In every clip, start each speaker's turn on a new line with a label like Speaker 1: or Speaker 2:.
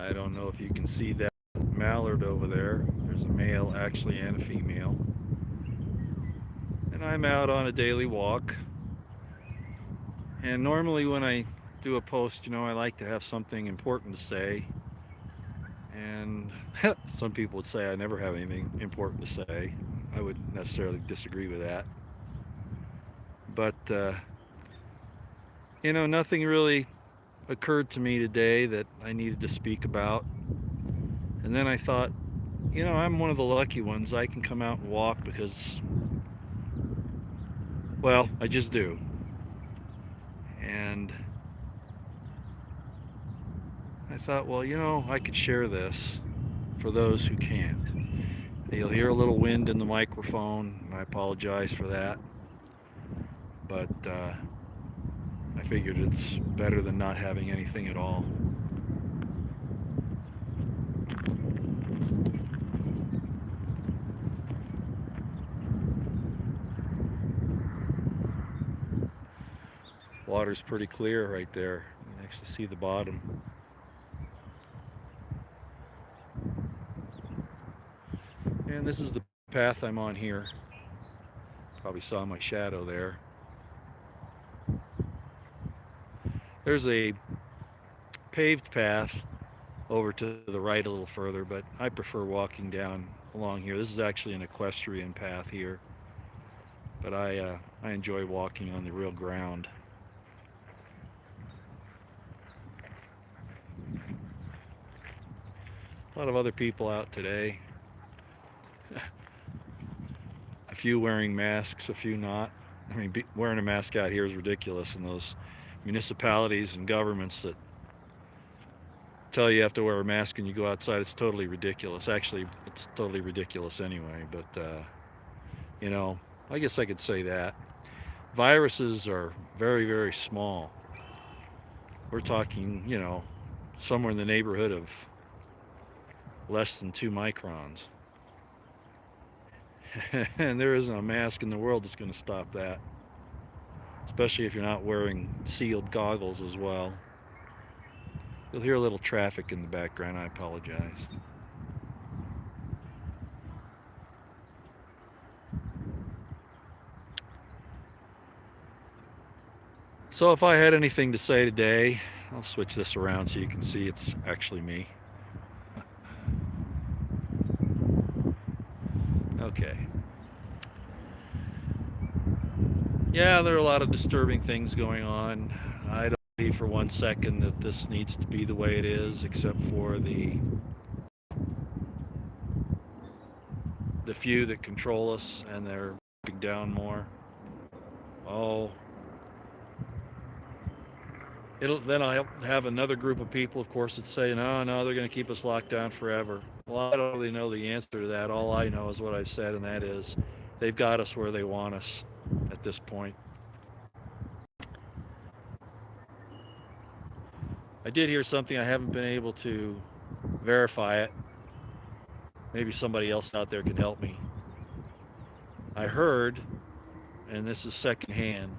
Speaker 1: I don't know if you can see that mallard over there. There's a male actually and a female. And I'm out on a daily walk. And normally when I do a post, I like to have something important to say. And some people would say I never have anything important to say. I would necessarily disagree with that. But nothing really occurred to me today that I needed to speak about. And then I thought, I'm one of the lucky ones. I can come out and walk because, well, I just do. And I thought, well, I could share this for those who can't. You'll hear a little wind in the microphone, and I apologize for that. But I figured it's better than not having anything at all. Water's pretty clear right there. You can actually see the bottom. And this is the path I'm on here. Probably saw my shadow there. There's a paved path over to the right a little further, but I prefer walking down along here. This is actually an equestrian path here, but I enjoy walking on the real ground. A lot of other people out today. A few wearing masks, a few not. I mean, wearing a mask out here is ridiculous in those municipalities and governments that tell you have to wear a mask when you go outside. It's totally ridiculous. Actually, it's totally ridiculous anyway, but I guess I could say that. Viruses are very, very small. We're talking, somewhere in the neighborhood of less than 2 microns. And there isn't a mask in the world that's going to stop that, especially if you're not wearing sealed goggles as well. You'll hear a little traffic in the background. I apologize. So if I had anything to say today, I'll switch this around so you can see it's actually me. Okay. Yeah, there are a lot of disturbing things going on. I don't believe for 1 second that this needs to be the way it is, except for the few that control us, and they're breaking down more. Oh, then I'll have another group of people, of course, that say, no, they're going to keep us locked down forever. Well, I don't really know the answer to that. All I know is what I said, and that is they've got us where they want us at this point. I did hear something. I haven't been able to verify it. Maybe somebody else out there can help me. I heard, and this is secondhand,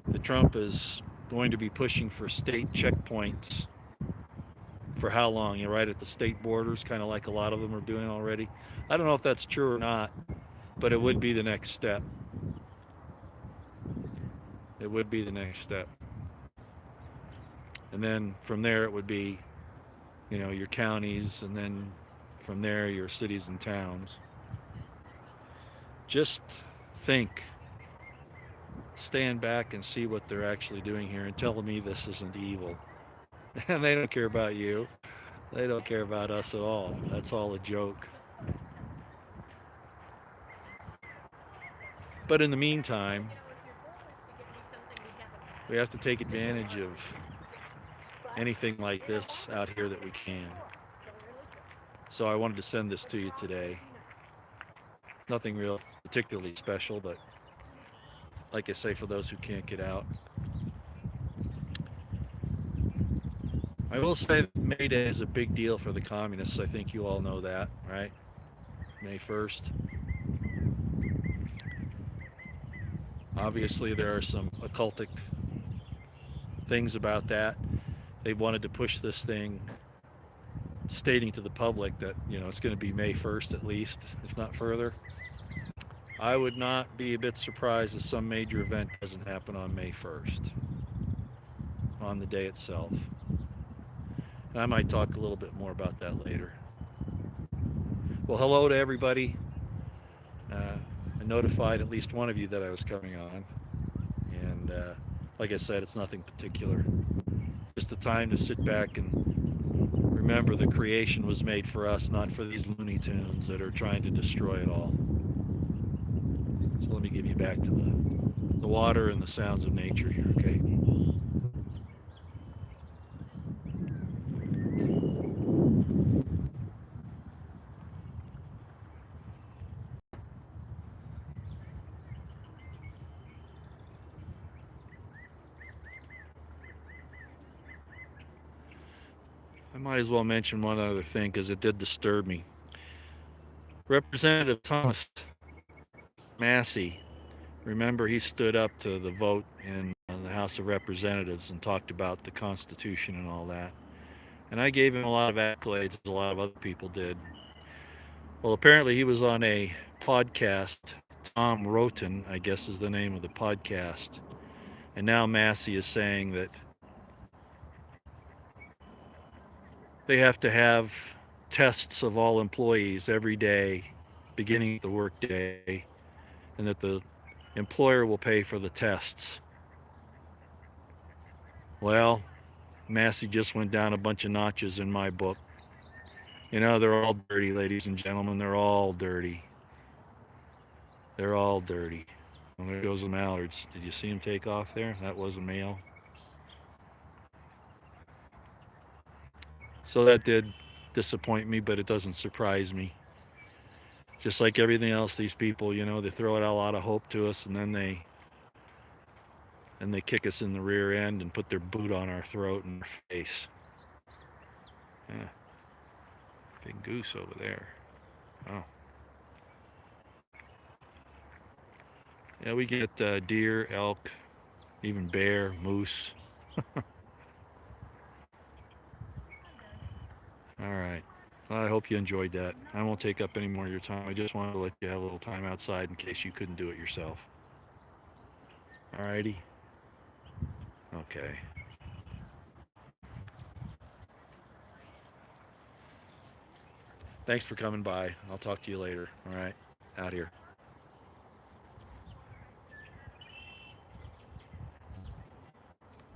Speaker 1: that Trump is going to be pushing for state checkpoints. For how long? Right at the state borders, kind of like a lot of them are doing already. I don't know if that's true or not, but it would be the next step. It would be the next step. And then from there it would be, your counties, and then from there your cities and towns. Just think. Stand back and see what they're actually doing here and tell me this isn't evil. And they don't care about you. They don't care about us at all. That's all a joke. But in the meantime, we have to take advantage of anything like this out here that we can. So I wanted to send this to you today. Nothing real particularly special, but like I say, for those who can't get out. I will say that May Day is a big deal for the communists. I think you all know that, right? May 1st. Obviously, there are some occultic things about that. They wanted to push this thing stating to the public that, it's going to be May 1st at least, if not further. I would not be a bit surprised if some major event doesn't happen on May 1st, on the day itself. And I might talk a little bit more about that later. Well, hello to everybody. I notified at least one of you that I was coming on. And like I said, it's nothing particular. Just a time to sit back and remember the creation was made for us, not for these Looney Tunes that are trying to destroy it all. So let me give you back to the water and the sounds of nature here, okay? I might as well mention one other thing because it did disturb me. Representative Thomas Massey, remember he stood up to the vote in the House of Representatives and talked about the Constitution and all that. And I gave him a lot of accolades, as a lot of other people did. Well, apparently he was on a podcast. Tom Roten, I guess, is the name of the podcast. And now Massey is saying that they have to have tests of all employees every day, beginning the workday, and that the employer will pay for the tests. Well, Massey just went down a bunch of notches in my book. They're all dirty, ladies and gentlemen. They're all dirty. They're all dirty. And there goes the mallards. Did you see him take off there? That was a male. So that did disappoint me, but it doesn't surprise me. Just like everything else, these people, they throw out a lot of hope to us, and then they kick us in the rear end and put their boot on our throat and our face. Yeah. Big goose over there. Oh. Yeah, we get deer, elk, even bear, moose. All right. Well, I hope you enjoyed that. I won't take up any more of your time. I just wanted to let you have a little time outside in case you couldn't do it yourself. All righty. Okay. Thanks for coming by. I'll talk to you later. All right. Out here.